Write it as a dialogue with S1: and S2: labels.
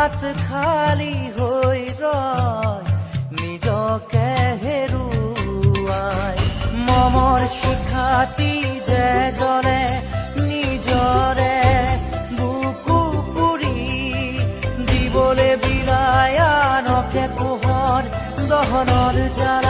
S1: হাত খালি হৈ ৰয় নিজকে হেৰুৱাই মমৰ শিখাটি যে জ্বলে নিজৰে বুকু পুৰি দিবলৈ বিলাই আনকে পোহৰ দহনৰ জাল